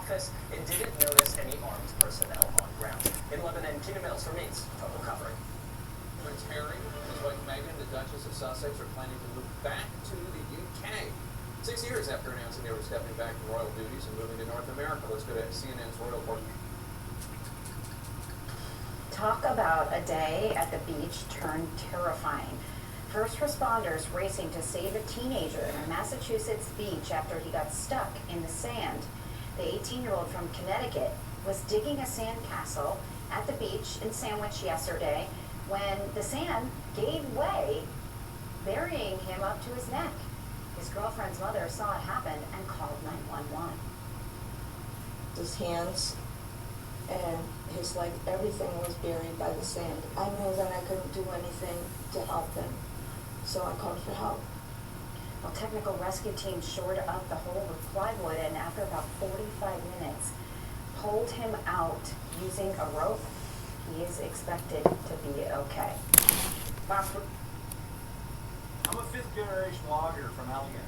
office and didn't notice any armed personnel on ground. In Lebanon, Keenan Mills remains total coverage. Prince Harry and his wife Meghan, the Duchess of Sussex, are planning to move back to the UK. 6 years after announcing they were stepping back from royal duties and moving to North America. Let's go to CNN's royal report. Talk about a day at the beach turned terrifying. First responders racing to save a teenager in a Massachusetts beach after he got stuck in the sand. The 18-year-old from Connecticut was digging a sandcastle at the beach in Sandwich yesterday when the sand gave way, burying him up to his neck. His girlfriend's mother saw it happen and called 911. His hands and his leg, everything was buried by the sand. I knew that I couldn't do anything to help him, so I called for help. Well, technical rescue teams shored up the hole with plywood and after about 45 minutes, pulled him out using a rope. He is expected to be okay. I'm a fifth-generation logger from Allegheny.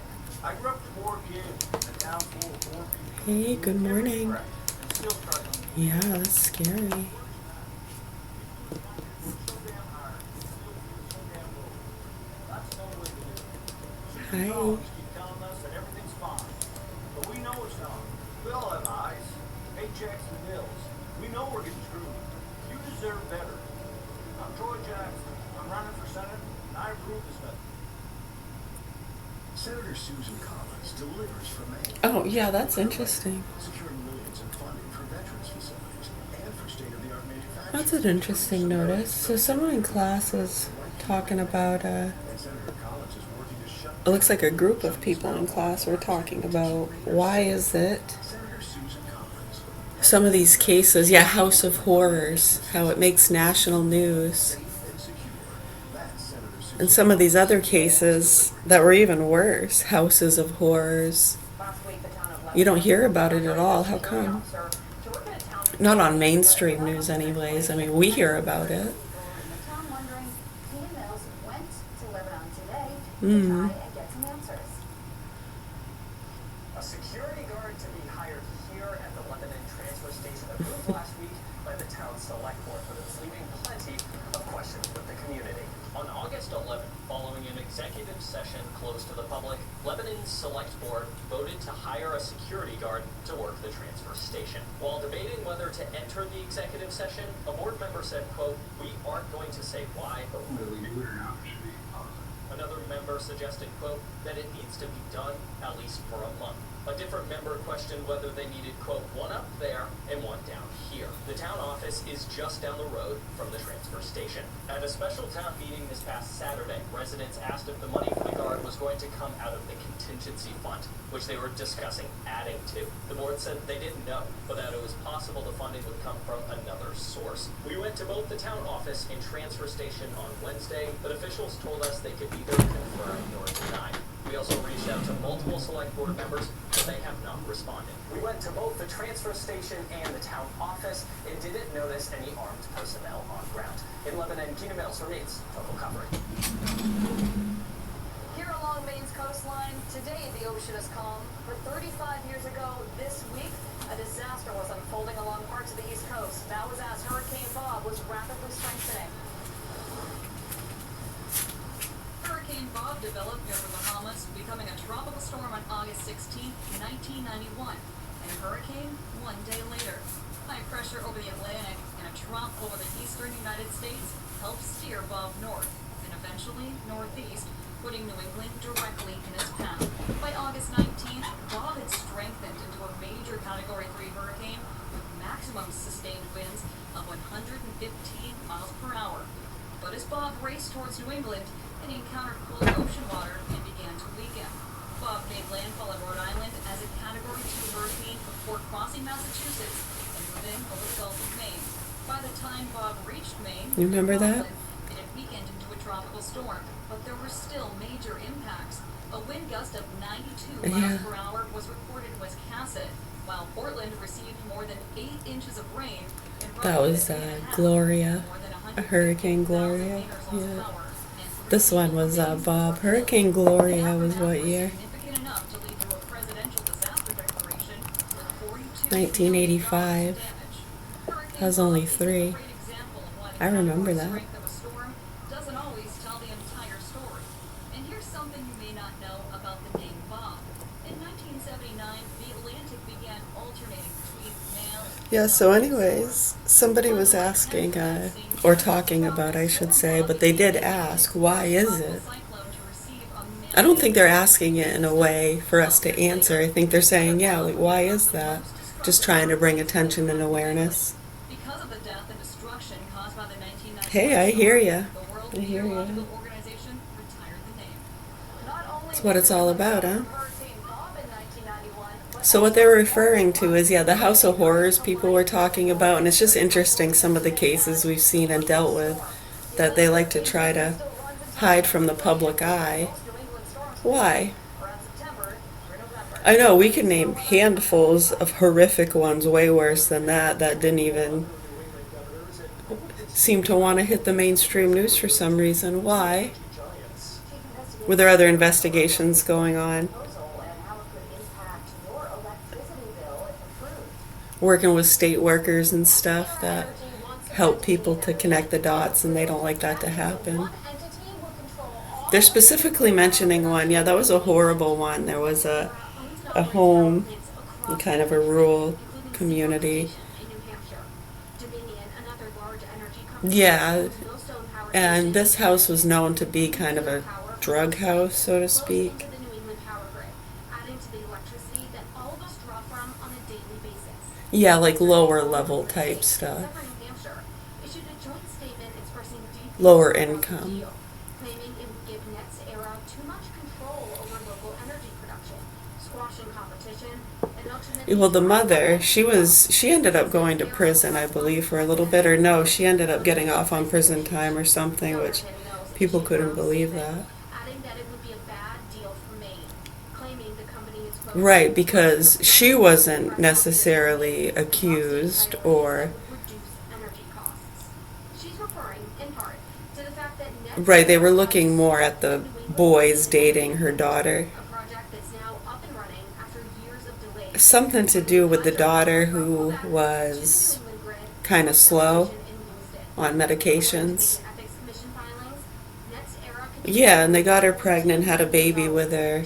I grew up with 4 kids in a town full of 4 people. Hey, good morning. And still struggling. Yeah, that's scary. So damn hard. So damn low. That's no way to live. Hi. Dogs keep telling us that everything's fine. But we know it's not. We all have eyes, paychecks, and bills. We know we're getting screwed. You deserve better. I'm Troy Jackson. I'm running for Senate, and I approve this message. Senator Susan Collins delivers from Maine. Oh, yeah, that's interesting. Securing millions in funding for veterans facilities and for state-of-the-art manufacturing. That's an interesting notice. So someone in class is talking about, And Senator Collins is working to shut it looks like a group of people in class were talking about why is it Senator Susan Collins. some of these cases, yeah, House of Horrors, how it makes national news. Safe and secure. That's Senator Susan. And some of these other cases that were even worse, Houses of Horrors. You don't hear about it at all. How come? Not on mainstream news anyways. I mean, we hear about it. Mm. A security guard to be hired here at the Lebanon transfer station approved last week by the town select board, but it's leaving plenty of questions with the community. On August 11th, following an executive session closed to the public, Lebanon's select board voted to hire a security guard to work the transfer station. While debating whether to enter the executive session, a board member said, quote, "We aren't going to say why, but Whether we do it or not, we should be positive. Another member suggested, quote, that it needs to be done at least for a month. A different member questioned whether they needed, quote, one up there and one down here. The town office is just down the road from the transfer station. At a special town meeting this past Saturday, residents asked if the money for the guard was going to come out of the contingency fund, which they were discussing adding to. The board said they didn't know, but that it was possible the funding would come from another source. We went to both the town office and transfer station on Wednesday, but officials told us they could neither confirm nor deny. We also reached out to multiple select board members, but they have not responded. We went to both the transfer station and the town office and didn't notice any armed personnel on ground. In Lebanon, Keenan Mills remains total coverage. Here along Maine's coastline, today the ocean is calm, but 35 years ago this week, a disaster was unfolding along parts of the East Coast. That was as Hurricane Bob was rapidly strengthening. Hurricane Bob developed near the Bahamas, becoming a tropical storm on August 16, 1991, and a hurricane one day later. High pressure over the Atlantic and a trough over the eastern United States helped steer Bob north and eventually northeast, putting New England directly in its path. By August 19th, Bob had strengthened into a major Category 3 hurricane with maximum sustained winds of 115 miles per hour. But as Bob raced towards New England, it encountered cold ocean water and began to weaken. Bob made landfall in Rhode Island as a Category 2 hurricane before crossing Massachusetts and moving over the Gulf of Maine. By the time Bob reached Maine, You remember that? it had weakened into a tropical storm, but there were still major impacts. A wind gust of 92 miles per hour was recorded in Wiscasset, while Portland received more than 8 inches of rain. And That was Gloria, Hurricane Gloria. Yeah. This one was Bob. Hurricane Gloria was what year? Significant enough to lead to a presidential disaster declaration with 42 1985. I was only 3. I remember that. Doesn't always tell the entire story. And here's something you may not know about the name Bob. In 1979, the Atlantic began alternating between male. Yeah, so anyways, somebody was asking, or talking about, I should say, but they did ask, why is it? I don't think they're asking it in a way for us to answer. I think they're saying, yeah, like, why is that? Just trying to bring attention and awareness. Because of the death and destruction caused by the 1990s. Hey, I hear ya. The World I hear ya. Meteorological Organization retired the name. That's what it's all about, huh? So what they're referring to is, yeah, the House of Horrors people were talking about, and it's just interesting some of the cases we've seen and dealt with that they like to try to hide from the public eye. Why? I know, we can name handfuls of horrific ones way worse than that didn't even seem to want to hit the mainstream news for some reason. Why? Were there other investigations going on? Working with state workers and stuff that help people to connect the dots, and they don't like that to happen. They're specifically mentioning one. Yeah, that was a horrible one. There was a home in kind of a rural community. Yeah, and this house was known to be kind of a drug house, so to speak. Yeah, like lower level type stuff. Lower income. Well, the mother, she ended up going to prison, I believe, for a little bit, or no, she ended up getting off on prison time or something, which people couldn't believe that. Right, because she wasn't necessarily accused or... Right, they were looking more at the boys dating her daughter. Something to do with the daughter who was kind of slow on medications. Yeah, and they got her pregnant, had a baby with her.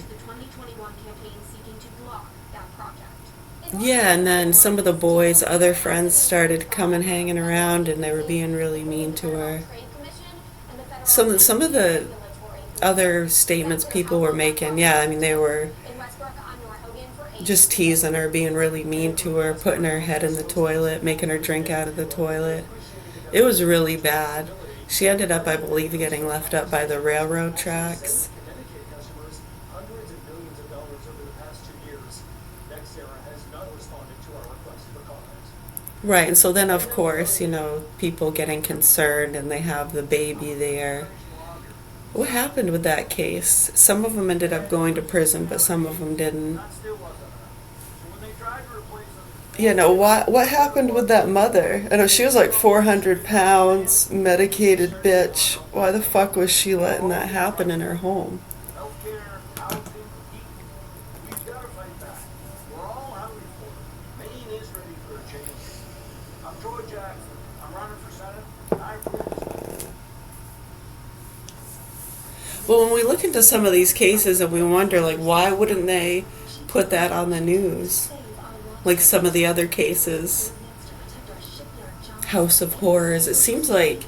Yeah, and then some of the boys' other friends started coming hanging around, and they were being really mean to her. Some of the other statements people were making, yeah, I mean, they were just teasing her, being really mean to her, putting her head in the toilet, making her drink out of the toilet. It was really bad. She ended up, I believe, getting left up by the railroad tracks. Right, and so then, of course, you know, people getting concerned, and they have the baby there. What happened with that case? Some of them ended up going to prison, but some of them didn't. You know, what happened with that mother? I know she was like 400 pounds, medicated bitch. Why the fuck was she letting that happen in her home? Healthcare, housing, eating. We've got to fight back. We're all hungry for it. Maine is ready for a change. I'm Troy Jackson. I'm running for Senate, and I approve this. Well, when we look into some of these cases and we wonder, like, why wouldn't they put that on the news? Like some of the other cases. House of Horrors. It seems like,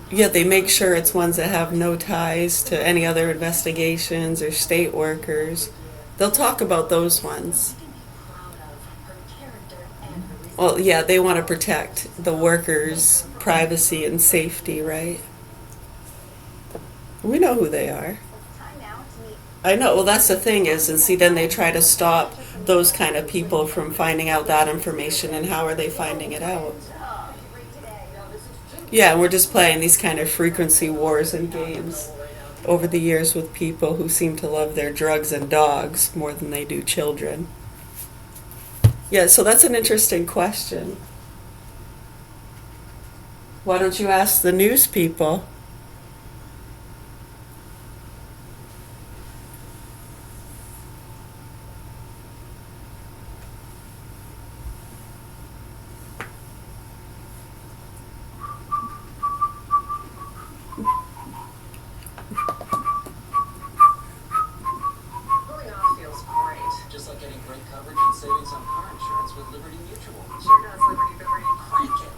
yeah, they make sure it's ones that have no ties to any other investigations or state workers. They'll talk about those ones. Well, yeah, they want to protect the workers' privacy and safety, right? We know who they are. I know. Well, that's the thing is, and see, then they try to stop those kind of people from finding out that information, and how are they finding it out? Yeah, and we're just playing these kind of frequency wars and games over the years with people who seem to love their drugs and dogs more than they do children. Yeah, so that's an interesting question. Why don't you ask the news people? with Liberty Mutual. Sure does, Liberty, crank it.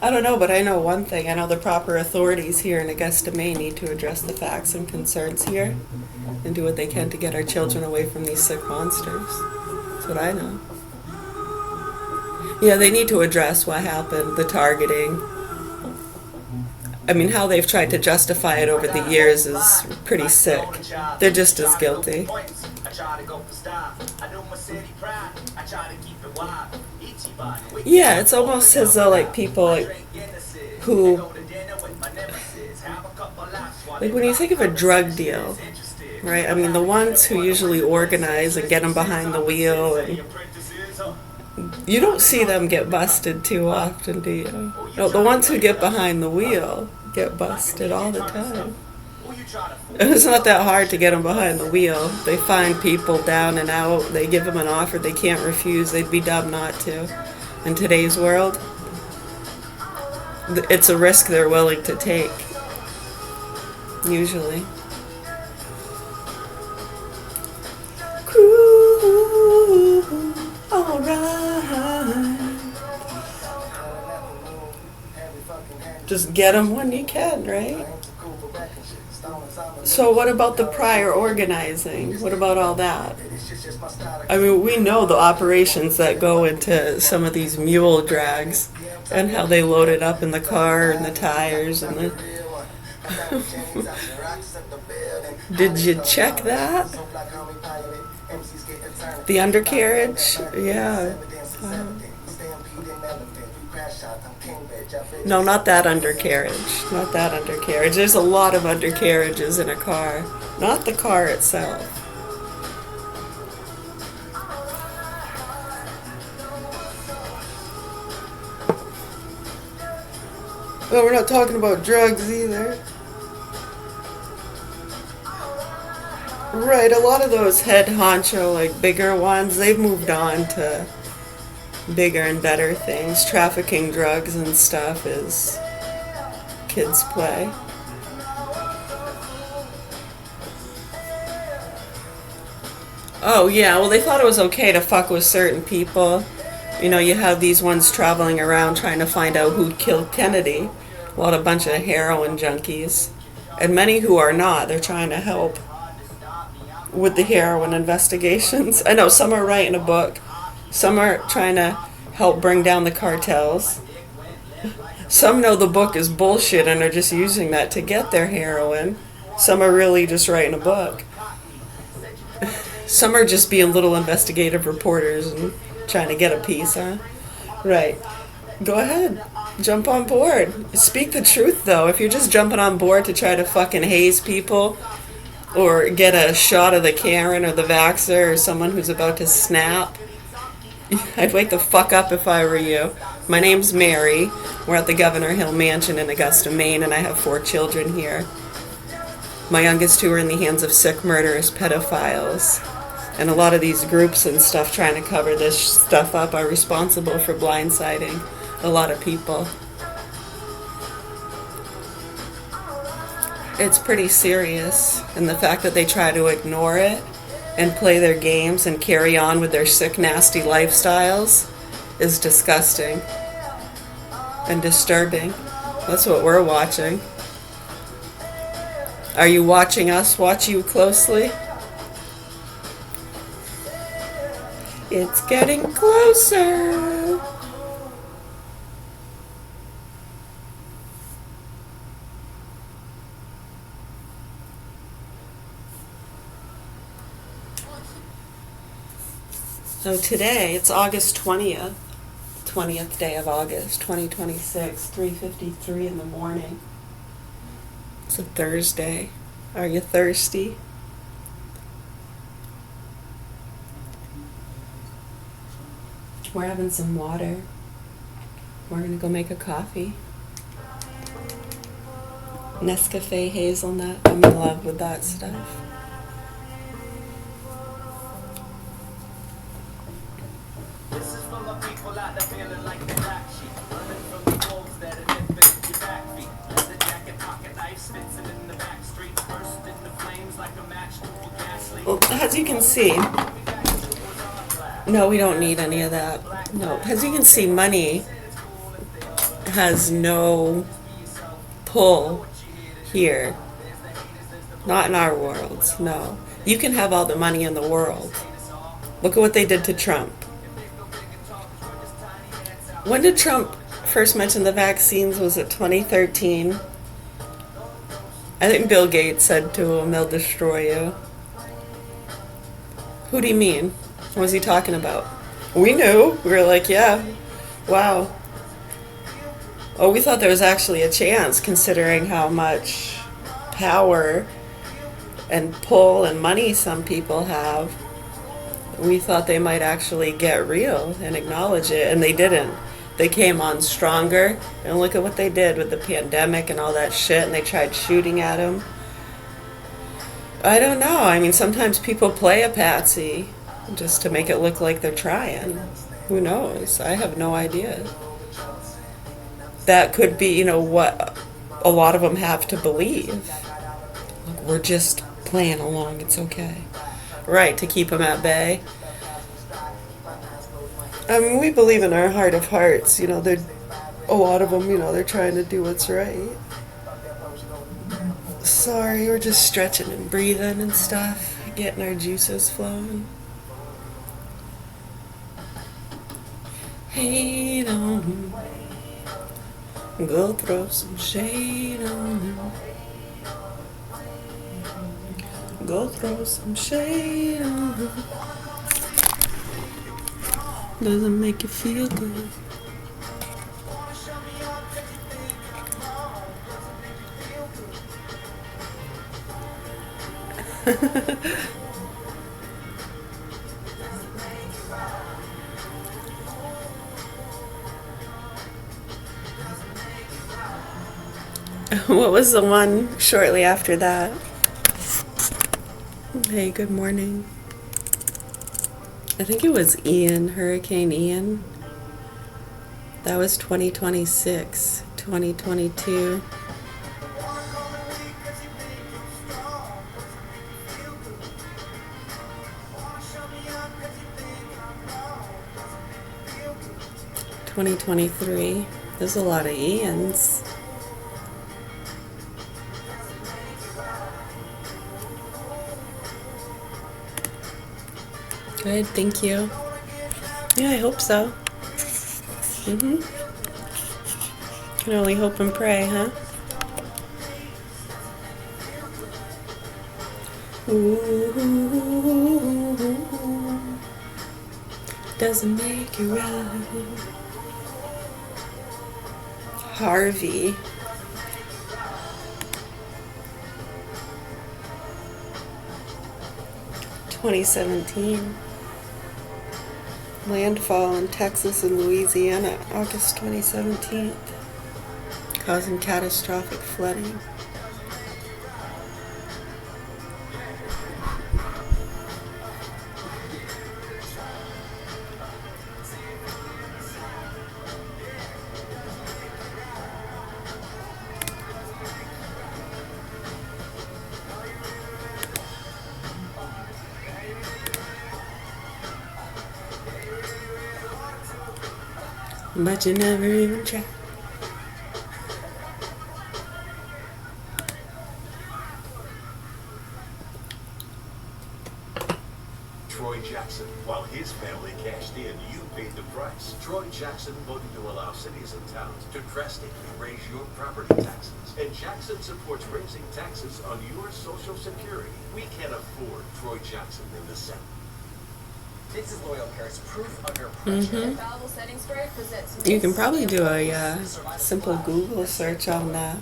I don't know, but I know one thing. I know the proper authorities here in Augusta, Maine need to address the facts and concerns here and do what they can to get our children away from these sick monsters. That's what I know. Yeah, they need to address what happened, the targeting. I mean, how they've tried to justify it over the years is pretty sick. They're just as guilty. Yeah, it's almost as though like people like who, like when you think of a drug deal, right? I mean, the ones who usually organize and get them behind the wheel, and you don't see them get busted too often, do you? No, the ones who get behind the wheel get busted all the time. It's not that hard to get them behind the wheel. They find people down and out. They give them an offer they can't refuse. They'd be dumb not to. In today's world, it's a risk they're willing to take. Usually. Cool. All right. Just get them when you can, right? So what about the prior organizing? What about all that? I mean, we know the operations that go into some of these mule drags and how they load it up in the car and the tires and the... Did you check that? The undercarriage? Yeah. No, not that undercarriage. Not that undercarriage. There's a lot of undercarriages in a car. Not the car itself. Well, we're not talking about drugs either. Right, a lot of those head honcho, like bigger ones, they've moved on to bigger and better things. Trafficking drugs and stuff is kids' play. Oh yeah, well they thought it was okay to fuck with certain people. You know, you have these ones traveling around trying to find out who killed Kennedy. Well, a bunch of heroin junkies. And many who are not, they're trying to help with the heroin investigations. I know some are writing a book. Some are trying to help bring down the cartels. Some know the book is bullshit and are just using that to get their heroin. Some are really just writing a book. Some are just being little investigative reporters and trying to get a piece, huh? Right. Go ahead. Jump on board. Speak the truth, though. If you're just jumping on board to try to fucking haze people or get a shot of the Karen or the Vaxxer or someone who's about to snap, I'd wake the fuck up if I were you. My name's Mary. We're at the Governor Hill Mansion in Augusta, Maine, and I have 4 children here. My youngest 2 are in the hands of sick, murderous pedophiles. And a lot of these groups and stuff trying to cover this stuff up are responsible for blindsiding a lot of people. It's pretty serious, and the fact that they try to ignore it and play their games and carry on with their sick, nasty lifestyles is disgusting and disturbing. That's what we're watching. Are you watching us watch you closely? It's getting closer. So today, it's August 20th, 20th day of August, 2026, 3:53 in the morning. It's a Thursday. Are you thirsty? We're having some water. We're gonna go make a coffee. Nescafe hazelnut. I'm in love with that stuff. This is for my people out there feeling like the black sheep, running from the wolves that are nipping at your back feet. Leather jacket, pocket knife, Spencer in the back street. First Well, as you can see, no, we don't need any of that. No, as you can see, money has no pull here. Not in our worlds, no. You can have all the money in the world. Look at what they did to Trump. When did Trump first mention the vaccines? Was it 2013? I think Bill Gates said to him, they'll destroy you. Who do you mean? What was he talking about? We knew. We were like, yeah, wow. Oh, we thought there was actually a chance, considering how much power and pull and money some people have. We thought they might actually get real and acknowledge it, and they didn't. They came on stronger, and look at what they did with the pandemic and all that shit, and they tried shooting at him. I don't know. I mean, sometimes people play a patsy just to make it look like they're trying. Who knows? I have no idea. That could be, what a lot of them have to believe. Look, we're just playing along. It's okay. Right, to keep them at bay. I mean, we believe in our heart of hearts. They're, a lot of them, they're trying to do what's right. Sorry, we're just stretching and breathing and stuff, getting our juices flowing. Hate on him. Go throw some shade on him. Go throw some shade on him. Doesn't make you feel good. What was the one shortly after that? Hey, good morning. I think it was Ian, Hurricane Ian. That was 2026, 2022. $2023. There's a lot of Ians. Good, thank you. Yeah, I hope so. Can only hope and pray, huh? Ooh, doesn't make you right. Harvey. (2017). Landfall in Texas and Louisiana, August 2017, causing catastrophic flooding. But you never even try. Troy Jackson, while his family cashed in, you paid the price. Troy Jackson voted to allow cities and towns to drastically raise your property taxes. And Jackson supports raising taxes on your Social Security. We can't afford Troy Jackson in the Senate. This is loyal parents proof under pressure. You can probably do a simple Google search on that.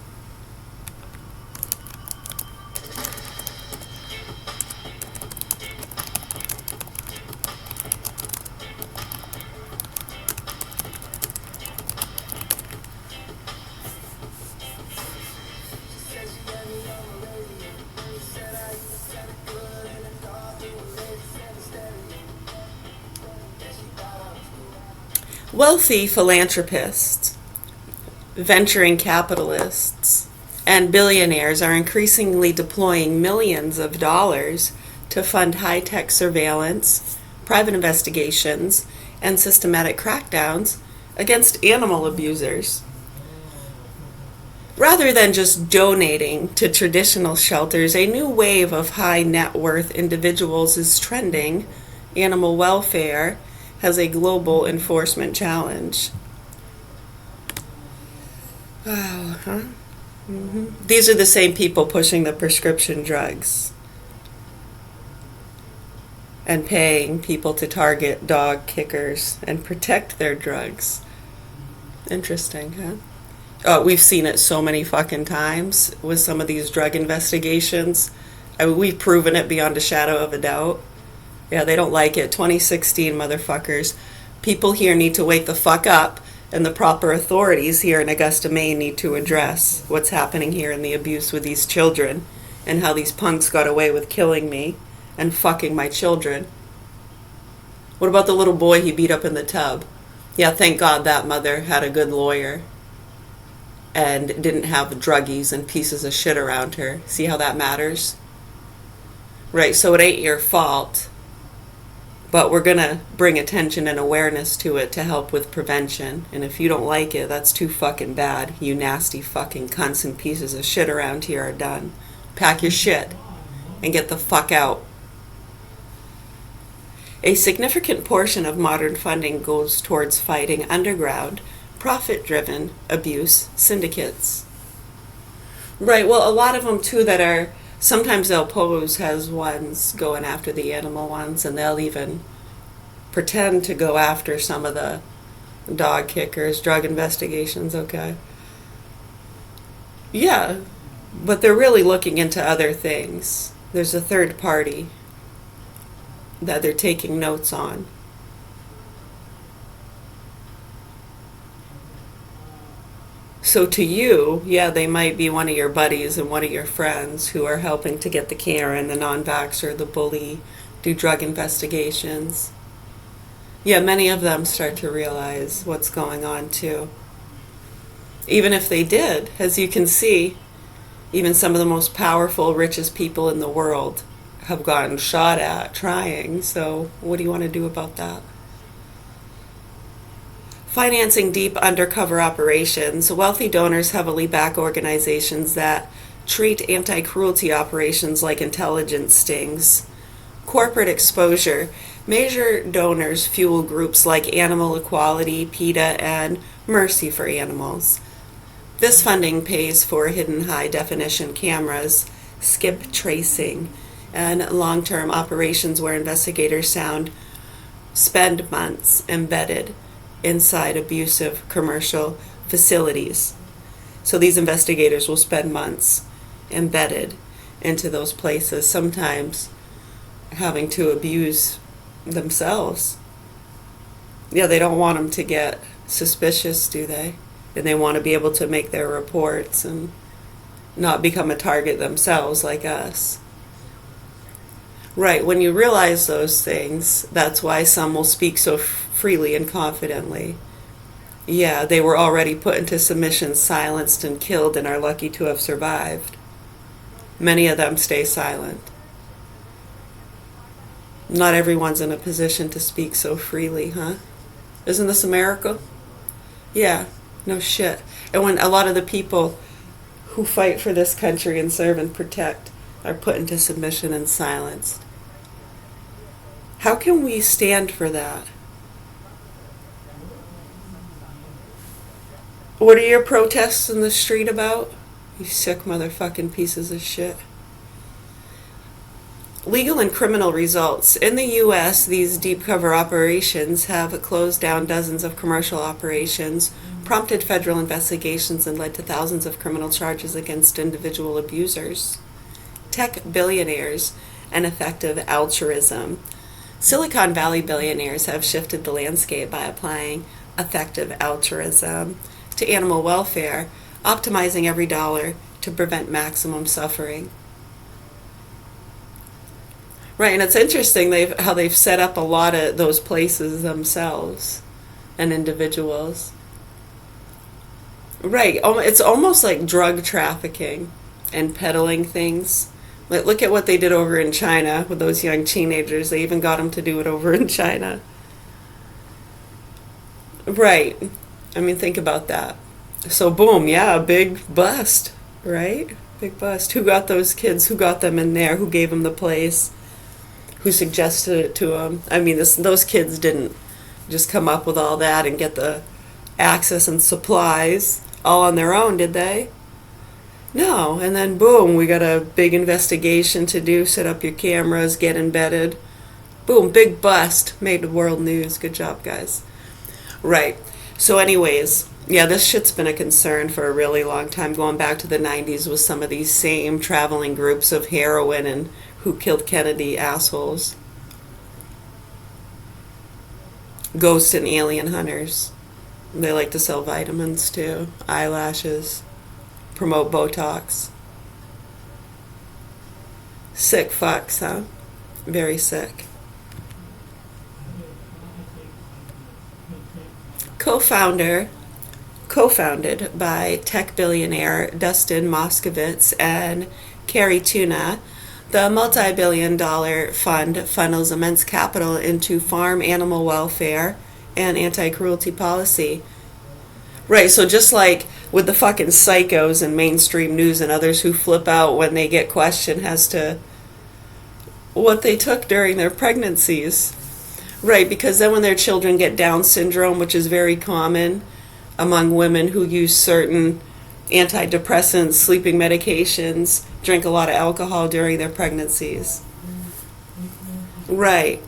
Wealthy philanthropists, venturing capitalists, and billionaires are increasingly deploying millions of dollars to fund high-tech surveillance, private investigations, and systematic crackdowns against animal abusers. Rather than just donating to traditional shelters, a new wave of high net worth individuals is trending. Animal welfare has a global enforcement challenge. Wow, huh? These are the same people pushing the prescription drugs and paying people to target dog kickers and protect their drugs. Interesting, huh? We've seen it so many fucking times with some of these drug investigations. I mean, we've proven it beyond a shadow of a doubt. Yeah, they don't like it. 2016, motherfuckers. People here need to wake the fuck up, and the proper authorities here in Augusta, Maine need to address what's happening here and the abuse with these children and how these punks got away with killing me and fucking my children. What about the little boy he beat up in the tub? Yeah, thank God that mother had a good lawyer and didn't have druggies and pieces of shit around her. See how that matters? Right, so it ain't your fault, but we're gonna bring attention and awareness to it to help with prevention. And if you don't like it, that's too fucking bad. You nasty fucking cunts and pieces of shit around here are done. Pack your shit and get the fuck out. A significant portion of modern funding goes towards fighting underground, profit-driven abuse syndicates. Right, well, a lot of them, too, that are, sometimes they'll pose as ones going after the animal ones, and they'll even pretend to go after some of the dog kickers, drug investigations, okay? Yeah, but they're really looking into other things. There's a third party that they're taking notes on. So to you, yeah, they might be one of your buddies and one of your friends who are helping to get the Karen, the non-vaxxer, the bully, do drug investigations. Yeah, many of them start to realize what's going on too. Even if they did, as you can see, even some of the most powerful, richest people in the world have gotten shot at trying. So what do you want to do about that? Financing deep undercover operations, wealthy donors heavily back organizations that treat anti-cruelty operations like intelligence stings. Corporate exposure, major donors fuel groups like Animal Equality, PETA, and Mercy for Animals. This funding pays for hidden high-definition cameras, skip tracing, and long-term operations where investigators spend months embedded inside abusive commercial facilities. So these investigators will spend months embedded into those places, sometimes having to abuse themselves. Yeah, they don't want them to get suspicious, do they? And they want to be able to make their reports and not become a target themselves like us. Right, when you realize those things, that's why some will speak so freely and confidently. Yeah, they were already put into submission, silenced, and killed, and are lucky to have survived. Many of them stay silent. Not everyone's in a position to speak so freely, huh? Isn't this America? Yeah, no shit. And when a lot of the people who fight for this country and serve and protect are put into submission and silenced. How can we stand for that? What are your protests in the street about? You sick motherfucking pieces of shit. Legal and criminal results. In the U.S., these deep cover operations have closed down dozens of commercial operations, prompted federal investigations, and led to thousands of criminal charges against individual abusers. Tech billionaires and effective altruism. Silicon Valley billionaires have shifted the landscape by applying effective altruism to animal welfare, optimizing every dollar to prevent maximum suffering. Right, and it's interesting how they've set up a lot of those places themselves and individuals. Right, it's almost like drug trafficking and peddling things Look at what they did over in China with those young teenagers. They even got them to do it over in China. Right. I mean, think about that. So boom, yeah, big bust, right? Big bust. Who got those kids? Who got them in there? Who gave them the place? Who suggested it to them? I mean, those kids didn't just come up with all that and get the access and supplies all on their own, did they? No. And then boom, we got a big investigation to do. Set up your cameras, get embedded. Boom, big bust. Made the world news. Good job, guys. Right. So anyways, yeah, this shit's been a concern for a really long time, going back to the 90s with some of these same traveling groups of heroin and who killed Kennedy assholes. Ghost and alien hunters. They like to sell vitamins too, eyelashes, promote Botox. Sick fucks, huh? Very sick. Co-founded by tech billionaire Dustin Moskovitz and Carrie Tuna, the multi-billion-dollar fund funnels immense capital into farm animal welfare and anti-cruelty policy. Right, so just like with the fucking psychos in mainstream news and others who flip out when they get questioned as to what they took during their pregnancies. Right, because then when their children get Down syndrome, which is very common among women who use certain antidepressants, sleeping medications, drink a lot of alcohol during their pregnancies. Right.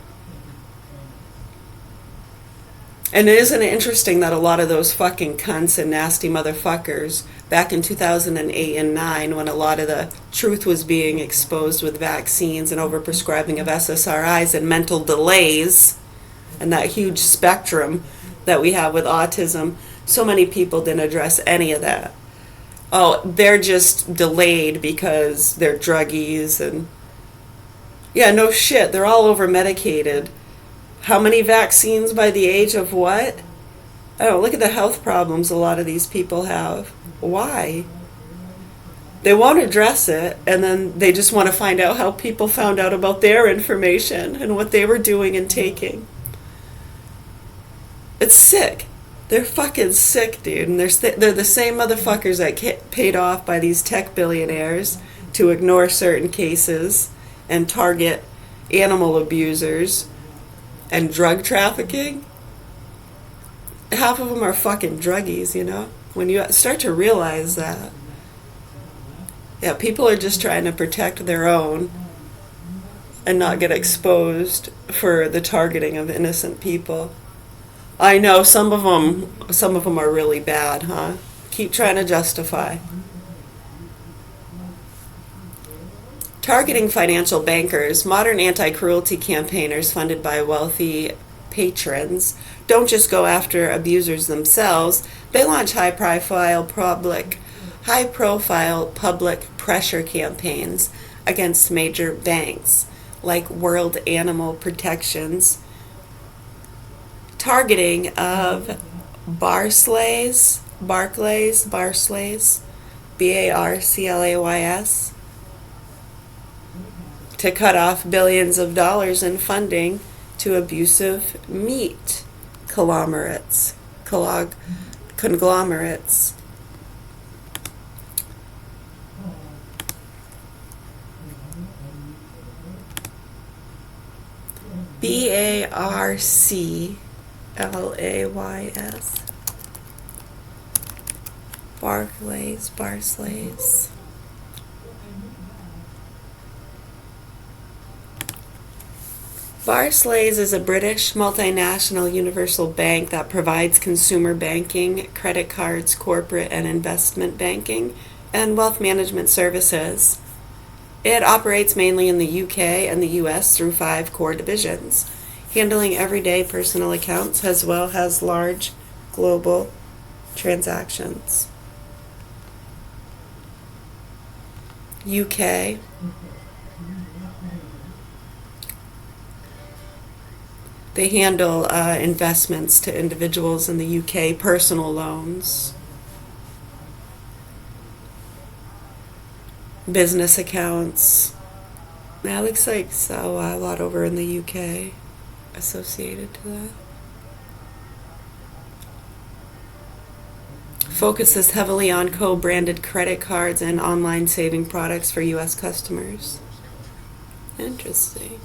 And isn't it interesting that a lot of those fucking cunts and nasty motherfuckers back in 2008 and 9, when a lot of the truth was being exposed with vaccines and overprescribing of SSRIs and mental delays and that huge spectrum that we have with autism, so many people didn't address any of that. Oh, they're just delayed because they're druggies and... Yeah, no shit, they're all over medicated. How many vaccines by the age of what? Oh, look at the health problems a lot of these people have. Why? They won't address it, and then they just want to find out how people found out about their information and what they were doing and taking. It's sick. They're fucking sick, dude. And they're the same motherfuckers that get paid off by these tech billionaires to ignore certain cases and target animal abusers and drug trafficking. Half of them are fucking druggies, you know? When you start to realize that. Yeah, people are just trying to protect their own and not get exposed for the targeting of innocent people. I know some of them are really bad, huh? Keep trying to justify. Targeting financial bankers, modern anti-cruelty campaigners funded by wealthy patrons don't just go after abusers themselves. They launch high-profile public pressure campaigns against major banks like World Animal Protection's targeting of Barclays, BARCLAYS, to cut off billions of dollars in funding to abusive meat conglomerates. BARCLAYS. Barclays. Barclays is a British multinational universal bank that provides consumer banking, credit cards, corporate and investment banking, and wealth management services. It operates mainly in the UK and the US through 5 core divisions, handling everyday personal accounts as well as large global transactions. UK. They handle investments to individuals in the UK, personal loans, business accounts, Alex Sykes, a lot over in the UK associated to that. Focuses heavily on co-branded credit cards and online saving products for U.S. customers. Interesting.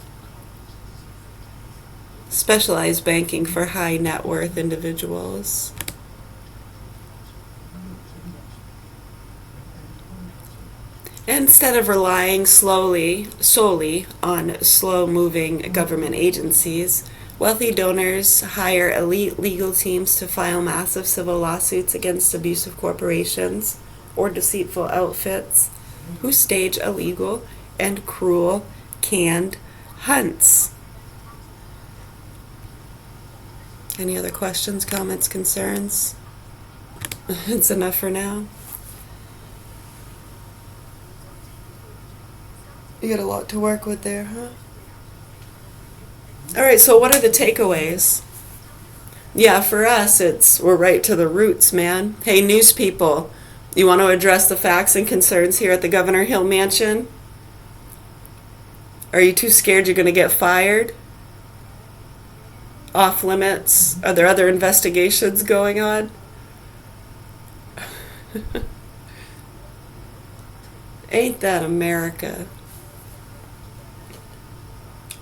Specialized banking for high net worth individuals. Instead of relying solely on slow-moving government agencies, wealthy donors hire elite legal teams to file massive civil lawsuits against abusive corporations or deceitful outfits who stage illegal and cruel canned hunts. Any other questions, comments, concerns? It's enough for now. You got a lot to work with there, huh? All right, so what are the takeaways? Yeah, for us, we're right to the roots, man. Hey, news people, you want to address the facts and concerns here at the Governor Hill Mansion? Are you too scared you're going to get fired? Off limits? Are there other investigations going on? Ain't that America?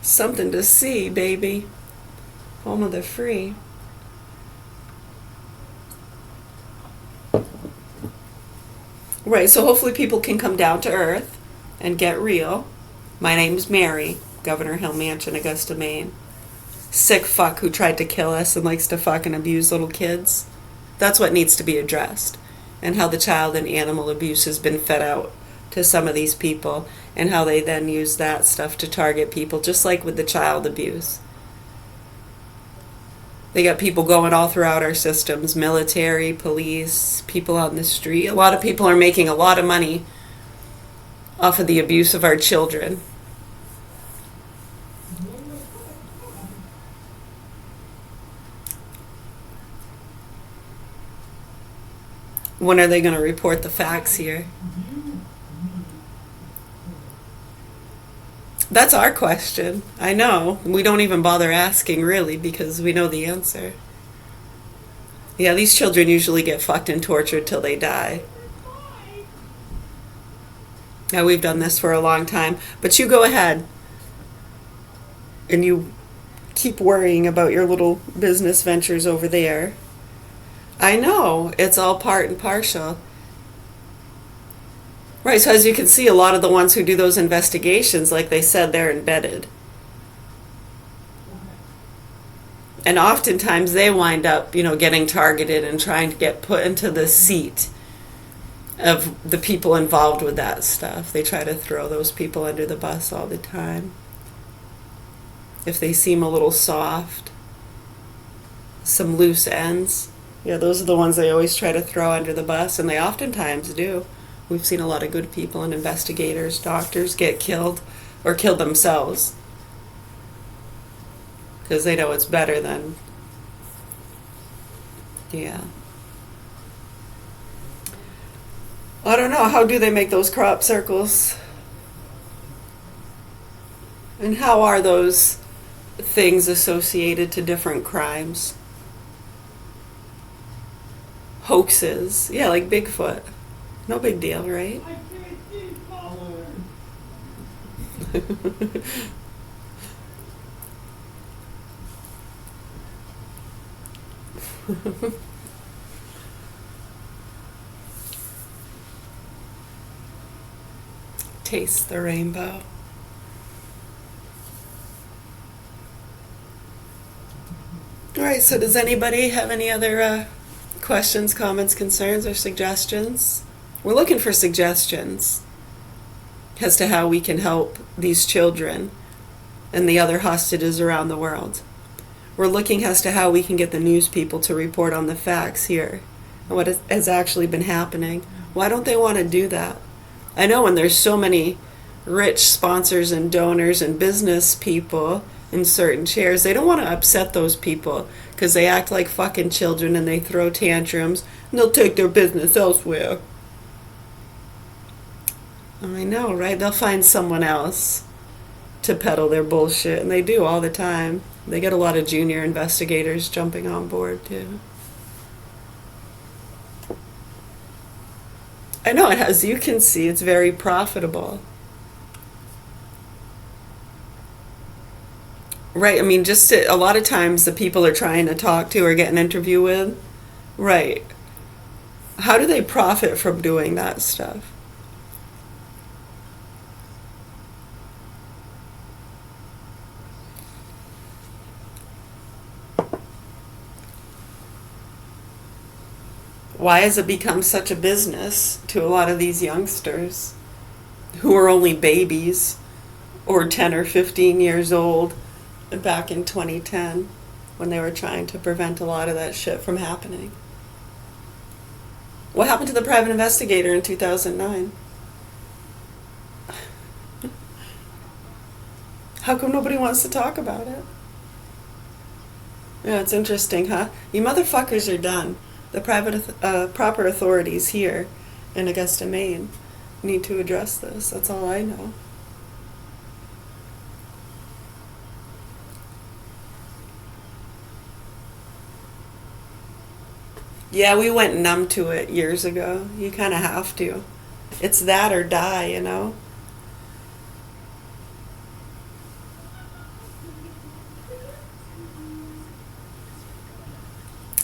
Something to see, baby. Home of the free. Right, so hopefully people can come down to earth and get real. My name's Mary, Governor Hill Mansion, Augusta, Maine. Sick fuck who tried to kill us and likes to fuck and abuse little kids. That's what needs to be addressed. And how the child and animal abuse has been fed out to some of these people, and how they then use that stuff to target people, just like with the child abuse. They got people going all throughout our systems, military, police, people on the street. A lot of people are making a lot of money off of the abuse of our children. When are they going to report the facts here? That's our question. I know. We don't even bother asking, really, because we know the answer. Yeah, these children usually get fucked and tortured till they die. Now, we've done this for a long time. But you go ahead and you keep worrying about your little business ventures over there. I know. It's all part and partial. Right, so as you can see, a lot of the ones who do those investigations, like they said, they're embedded. And oftentimes they wind up, getting targeted and trying to get put into the seat of the people involved with that stuff. They try to throw those people under the bus all the time. If they seem a little soft, some loose ends. Yeah, those are the ones they always try to throw under the bus, and they oftentimes do. We've seen a lot of good people and investigators, doctors get killed or killed themselves because they know it's better than, yeah. I don't know, how do they make those crop circles? And how are those things associated to different crimes? Hoaxes, yeah, like Bigfoot. No big deal, right? Taste the rainbow. All right, so does anybody have any other questions, comments, concerns, or suggestions? We're looking for suggestions as to how we can help these children and the other hostages around the world. We're looking as to how we can get the news people to report on the facts here and what has actually been happening. Why don't they want to do that? I know when there's so many rich sponsors and donors and business people in certain chairs, they don't want to upset those people because they act like fucking children and they throw tantrums and they'll take their business elsewhere. I know, right? They'll find someone else to peddle their bullshit, and they do all the time. They get a lot of junior investigators jumping on board too. I know, as you can see, it's very profitable. Right, I mean, a lot of times the people are trying to talk to or get an interview with, right. How do they profit from doing that stuff? Why has it become such a business to a lot of these youngsters who are only babies or 10 or 15 years old back in 2010 when they were trying to prevent a lot of that shit from happening? What happened to the private investigator in 2009? How come nobody wants to talk about it? Yeah, it's interesting, huh? You motherfuckers are done. The proper authorities here in Augusta, Maine need to address this. That's all I know. Yeah, we went numb to it years ago. You kind of have to. It's that or die, you know?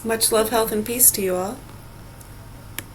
Much love, health, and peace to you all.